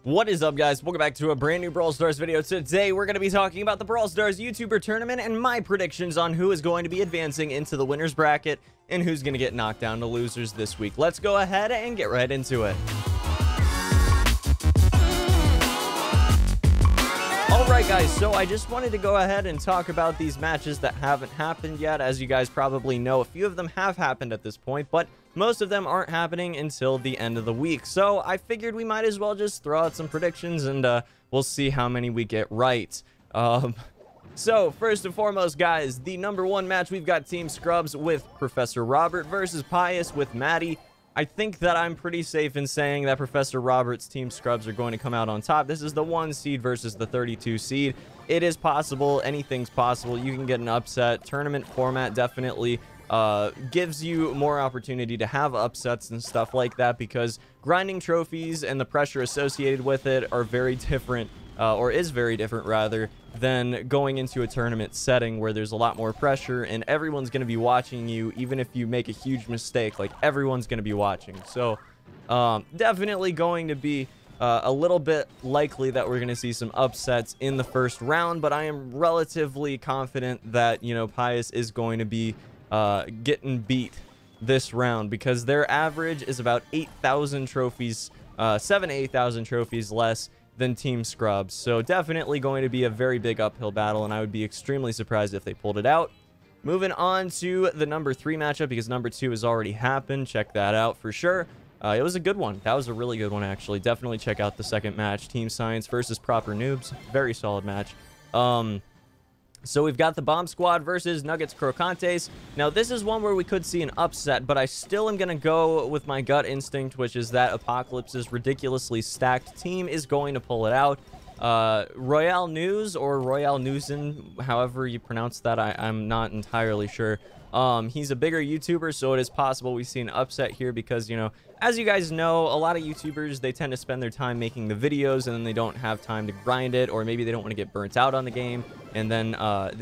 What is up, guys? Welcome back to a brand new Brawl Stars video. Today we're going to be talking about the Brawl Stars YouTuber tournament and my predictions on who is going to be advancing into the winners bracket and who's going to get knocked down to losers this week. Let's go ahead and get right into it. Alright guys, so I just wanted to go ahead and talk about these matches that haven't happened yet. As you guys probably know, a few of them have happened at this point, but most of them aren't happening until the end of the week. So I figured we might as well just throw out some predictions and we'll see how many we get right. So first and foremost, guys, the number one match, we've got Team Scrubs with Professor Robert versus Pius with Maddie. I think that I'm pretty safe in saying that Professor Robert's Team Scrubs are going to come out on top. This is the 1 seed versus the 32 seed. It is possible. Anything's possible. You can get an upset. Tournament format definitely gives you more opportunity to have upsets and stuff like that, because grinding trophies and the pressure associated with it are very different, or is very different rather, than going into a tournament setting where there's a lot more pressure and everyone's going to be watching you. Even if you make a huge mistake, like, everyone's going to be watching. So definitely going to be a little bit likely that we're going to see some upsets in the first round, but I am relatively confident that, you know, Pius is going to be getting beat this round, because their average is about 8,000 trophies, 7,000 to 8,000 trophies less than Team Scrubs. So definitely going to be a very big uphill battle, and I would be extremely surprised if they pulled it out. Moving on to the number 3 matchup, because number 2 has already happened. Check that out for sure. It was a good one. That was a really good one, actually. Definitely check out the second match, Team Science versus Proper Noobs. Very solid match. So we've got the Bomb Squad versus Nuggets Crocantes. Now, this is one where we could see an upset, but I still am going to go with my gut instinct, which is that Apocalypse's ridiculously stacked team is going to pull it out. Royale News, or Royale Newsen, however you pronounce that, I'm not entirely sure. He's a bigger YouTuber, so it is possible we see an upset here because, you know, as you guys know, a lot of YouTubers, they tend to spend their time making the videos and then they don't have time to grind it, or maybe they don't want to get burnt out on the game, and then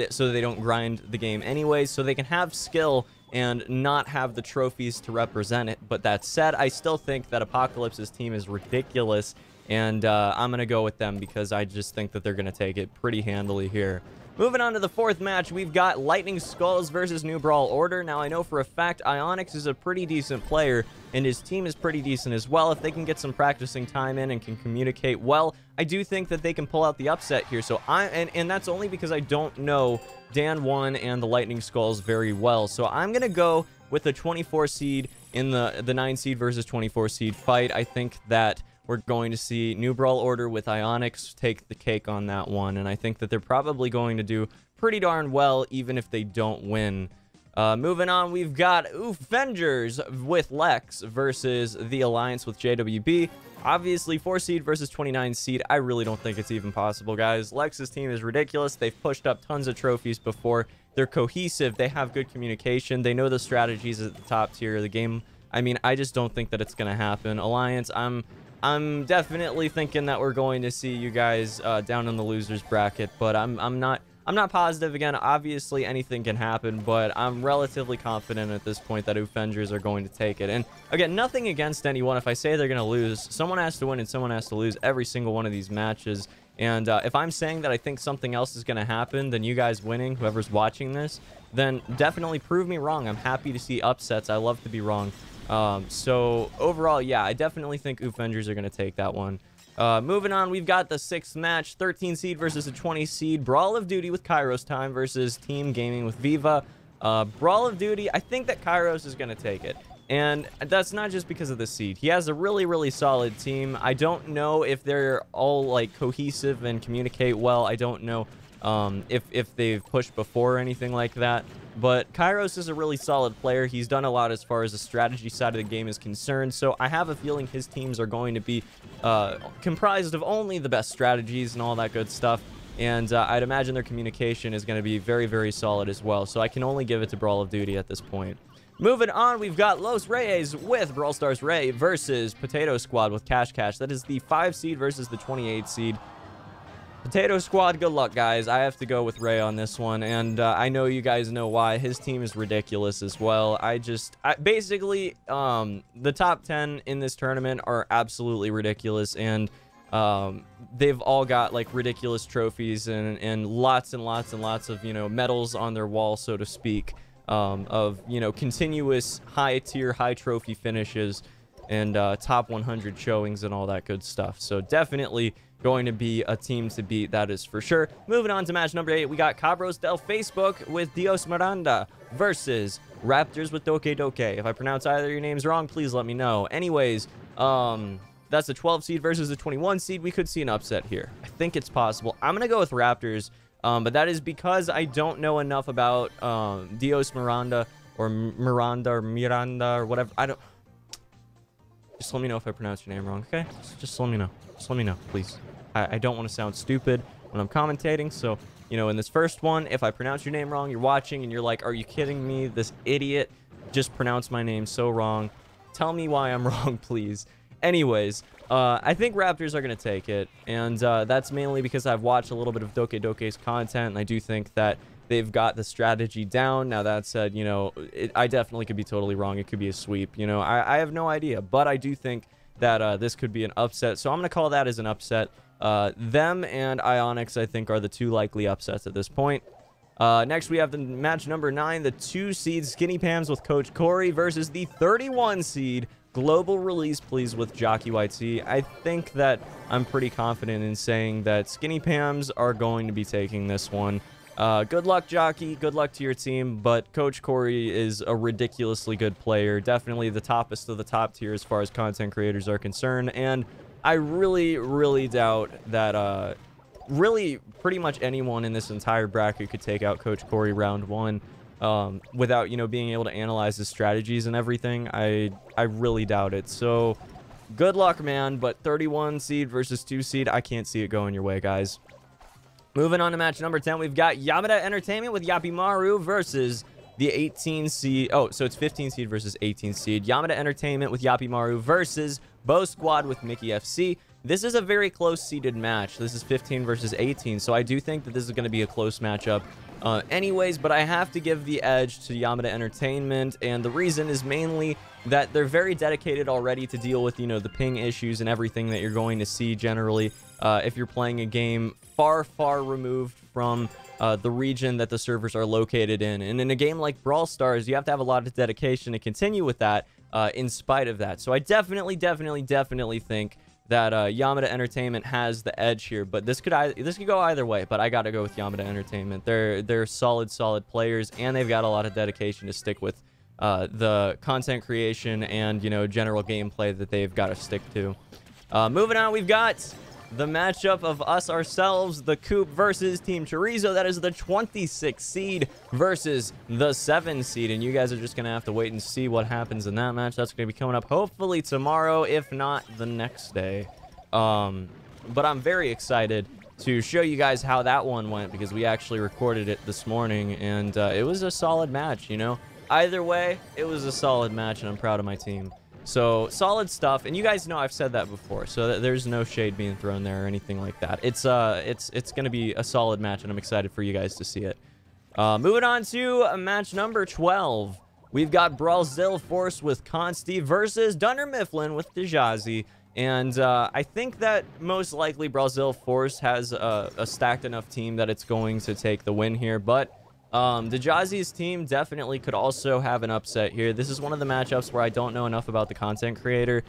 so they don't grind the game anyway, so they can have skill and not have the trophies to represent it. But that said, I still think that Apocalypse's team is ridiculous, and I'm going to go with them because I just think that they're going to take it pretty handily here. Moving on to the fourth match, we've got Lightning Skulls versus New Brawl Order. Now, I know for a fact Onyx is a pretty decent player, and his team is pretty decent as well. If they can get some practicing time in and can communicate well, I do think that they can pull out the upset here. So and that's only because I don't know Dan 1 and the Lightning Skulls very well. So I'm going to go with the 24 seed in the 9 seed versus 24 seed fight. I think that we're going to see New Brawl Order with Onyx take the cake on that one, and I think that they're probably going to do pretty darn well, even if they don't win. Moving on, we've got Oofvengers with Lex versus the Alliance with JWB. Obviously, 4 seed versus 29 seed. I really don't think it's even possible, guys. Lex's team is ridiculous. They've pushed up tons of trophies before. They're cohesive. They have good communication. They know the strategies at the top tier of the game. I mean, I just don't think that it's going to happen. Alliance, I'm definitely thinking that we're going to see you guys down in the losers bracket, but I'm not positive. Again, obviously anything can happen, but I'm relatively confident at this point that Oofvengers are going to take it. And again, nothing against anyone. If I say they're going to lose, someone has to win and someone has to lose every single one of these matches. And if I'm saying that I think something else is going to happen than you guys winning, whoever's watching this, then definitely prove me wrong. I'm happy to see upsets. I love to be wrong. So overall, yeah, I definitely think Oofvengers are going to take that one. Moving on, we've got the 6th match, 13 seed versus a 20 seed. Brawl of Duty with Kairos Time versus Team Gaming with Viva. Brawl of Duty, I think that Kairos is going to take it. And that's not just because of the seed. He has a really, really solid team. I don't know if they're all, like, cohesive and communicate well. I don't know if they've pushed before or anything like that. But Kairos is a really solid player. He's done a lot as far as the strategy side of the game is concerned. So I have a feeling his teams are going to be comprised of only the best strategies and all that good stuff. And I'd imagine their communication is going to be very, very solid as well. So I can only give it to Brawl of Duty at this point. Moving on, we've got Los Reyes with Brawl Stars Ray versus Potato Squad with Cash Cash. That is the 5 seed versus the 28 seed. Potato Squad, good luck, guys. I have to go with Ray on this one, and I know you guys know why. His team is ridiculous as well. Basically, the top 10 in this tournament are absolutely ridiculous, and They've all got like ridiculous trophies and lots and lots and lots of, you know, medals on their wall, so to speak, of, you know, continuous high tier, high trophy finishes and top 100 showings and all that good stuff. So definitely going to be a team to beat, that is for sure. Moving on to match number 8, we got Cabros del Facebook with Dios Miranda versus Raptors with Doke Doke. If I pronounce either of your names wrong, please let me know. Anyways, that's a 12 seed versus a 21 seed. We could see an upset here. I think it's possible. I'm going to go with Raptors, but that is because I don't know enough about Dios Miranda or Miranda or whatever. I don't... Just let me know if I pronounce your name wrong, okay? Just let me know. Just let me know, please. I don't want to sound stupid when I'm commentating, so, you know, in this first one, if I pronounce your name wrong, you're watching and you're like, are you kidding me? This idiot just pronounced my name so wrong. Tell me why I'm wrong, please. Anyways, I think Raptors are going to take it, and that's mainly because I've watched a little bit of Doke Doke's content, and I do think that they've got the strategy down. Now, that said, you know, I definitely could be totally wrong. It could be a sweep, you know. I have no idea, but I do think that this could be an upset, so I'm going to call that as an upset. Them and Ionix, I think, are the two likely upsets at this point. Next, we have the match number 9, the 2 seed Skinny Pams with Coach Corey versus the 31 seed Global Release Please with Jockey YT. I think that I'm pretty confident in saying that Skinny Pams are going to be taking this one. Good luck, Jockey. Good luck to your team, but Coach Corey is a ridiculously good player. Definitely the toppest of the top tier as far as content creators are concerned, and I really, really doubt that really pretty much anyone in this entire bracket could take out Coach Corey round 1 without, you know, being able to analyze his strategies and everything. I really doubt it. So good luck, man, but 31 seed versus 2 seed, I can't see it going your way, guys. Moving on to match number 10, we've got Yamada Entertainment with Yapimaru versus the 18 seed. Oh, so it's 15 seed versus 18 seed. Yamada Entertainment with Yapimaru versus Bo Squad with Mickey FC. This is a very close seeded match. This is 15 versus 18, so I do think that this is going to be a close matchup anyways, but I have to give the edge to Yamada Entertainment, and the reason is mainly that they're very dedicated already to deal with, you know, the ping issues and everything that you're going to see generally if you're playing a game far, far removed from the region that the servers are located in. And in a game like Brawl Stars, you have to have a lot of dedication to continue with that in spite of that. So I definitely think that Yamada Entertainment has the edge here, but this could go either way. But I gotta go with Yamada Entertainment. They're solid players, and they've got a lot of dedication to stick with the content creation and, you know, general gameplay that they've got to stick to. Moving on, we've got the matchup of us ourselves, the Coop versus Team Chorizo. That is the 26 seed versus the 7 seed, and you guys are just gonna have to wait and see what happens in that match. That's gonna be coming up hopefully tomorrow, if not the next day. But I'm very excited to show you guys how that one went, because we actually recorded it this morning, and it was a solid match, you know. Either way, it was a solid match, and I'm proud of my team. So solid stuff, and you guys know I've said that before, so there's no shade being thrown there or anything like that. It's gonna be a solid match, and I'm excited for you guys to see it. Moving on to match number 12, we've got Brazil Force with Consti versus Dunder Mifflin with Dejazi, and I think that most likely Brazil Force has a stacked enough team that it's going to take the win here, but Dejazi's team definitely could also have an upset here. This is one of the matchups where I don't know enough about the content creator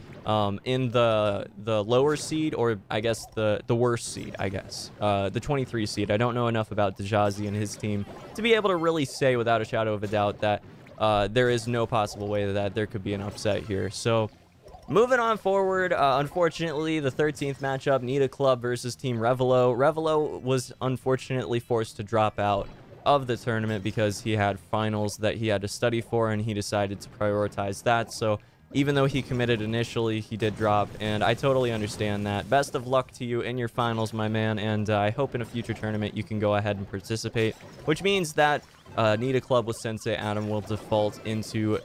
in the lower seed, or I guess the worst seed, I guess. The 23 seed. I don't know enough about Dejazi and his team to be able to really say without a shadow of a doubt that there is no possible way that there could be an upset here. So moving on forward, unfortunately, the 13th matchup, Nita Club versus Team Revelo. Revelo was unfortunately forced to drop out of the tournament because he had finals that he had to study for, and he decided to prioritize that. So even though he committed initially, he did drop, and I totally understand that. Best of luck to you in your finals, my man, and I hope in a future tournament you can go ahead and participate, which means that Nita Club with Sensei Adam will default into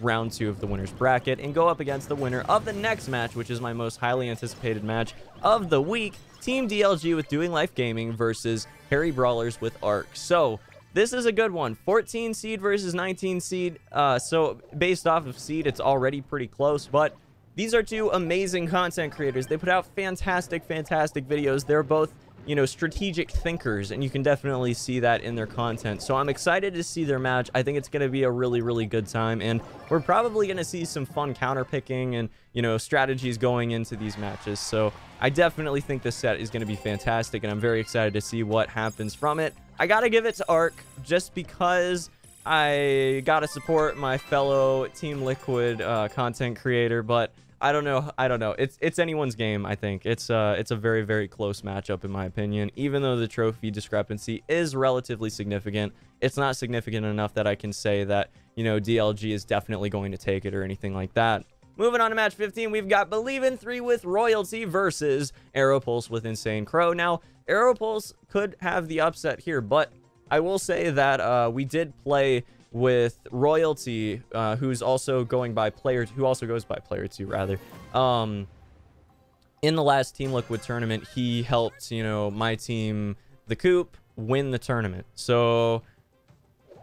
round 2 of the winner's bracket and go up against the winner of the next match, which is my most highly anticipated match of the week, Team DLG with Doing Life Gaming versus Harry Brawlers with Arc. So this is a good one. 14 seed versus 19 seed. So based off of seed, it's already pretty close, but these are two amazing content creators. They put out fantastic videos. They're both, you know, strategic thinkers, and you can definitely see that in their content. So I'm excited to see their match. I think it's going to be a really good time, and we're probably going to see some fun counter picking and, you know, strategies going into these matches. So I definitely think this set is going to be fantastic, and I'm very excited to see what happens from it. I got to give it to Ark just because I got to support my fellow Team Liquid content creator, but I don't know. It's anyone's game, I think. It's a very close matchup, in my opinion. Even though the trophy discrepancy is relatively significant, it's not significant enough that I can say that, you know, DLG is definitely going to take it or anything like that. Moving on to match 15, we've got Believe in 3 with Royalty versus Aeropulse with Insane Crow. Now, Aeropulse could have the upset here, but I will say that we did play with Royalty, who's also going by Player 2, who also goes by Player 2, rather. In the last Team Liquid tournament, he helped, you know, my team, the Coop, win the tournament. So,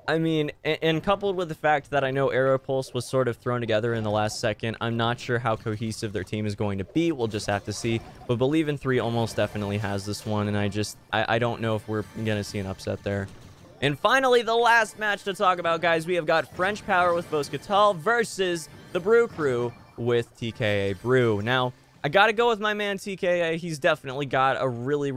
I mean, and coupled with the fact that I know Aeropulse was sort of thrown together in the last second, I'm not sure how cohesive their team is going to be. We'll just have to see. But Believe in 3 almost definitely has this one, and I don't know if we're going to see an upset there. And finally, the last match to talk about, guys, we have got French Power with Voscatal versus the Brew Crew with TKA Brew. Now, I gotta go with my man TKA. He's definitely got a really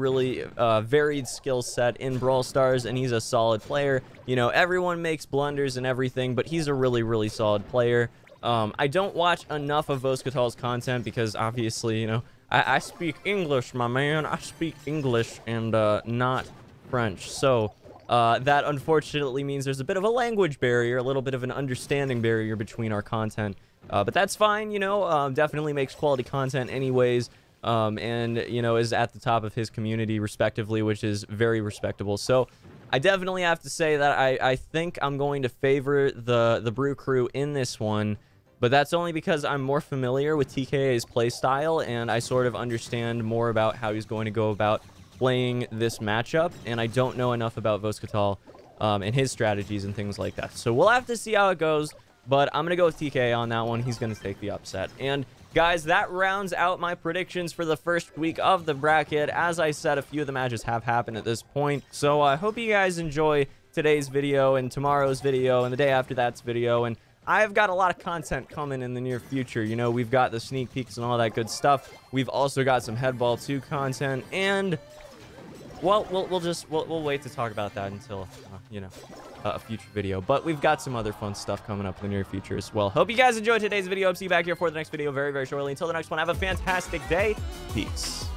varied skill set in Brawl Stars, and he's a solid player. You know, everyone makes blunders and everything, but he's a really solid player. I don't watch enough of Voscatal's content because, obviously, you know, I speak English, my man. I speak English and not French. So that unfortunately means there's a bit of a language barrier, a little bit of an understanding barrier between our content. But that's fine, you know, definitely makes quality content anyways, and, you know, is at the top of his community, respectively, which is very respectable. So I definitely have to say that I think I'm going to favor the Brew Crew in this one, but that's only because I'm more familiar with TKA's playstyle, and I sort of understand more about how he's going to go about playing this matchup, and I don't know enough about Voscatal and his strategies and things like that. So we'll have to see how it goes, but I'm going to go with TK on that one. He's going to take the upset. And guys, that rounds out my predictions for the first week of the bracket. As I said, a few of the matches have happened at this point, so I hope you guys enjoy today's video and tomorrow's video and the day after that's video. And I've got a lot of content coming in the near future. You know, we've got the sneak peeks and all that good stuff. We've also got some Headball 2 content, and well, we'll wait to talk about that until, you know, a future video. But we've got some other fun stuff coming up in the near future as well. Hope you guys enjoyed today's video. I'll see you back here for the next video very shortly. Until the next one, have a fantastic day. Peace.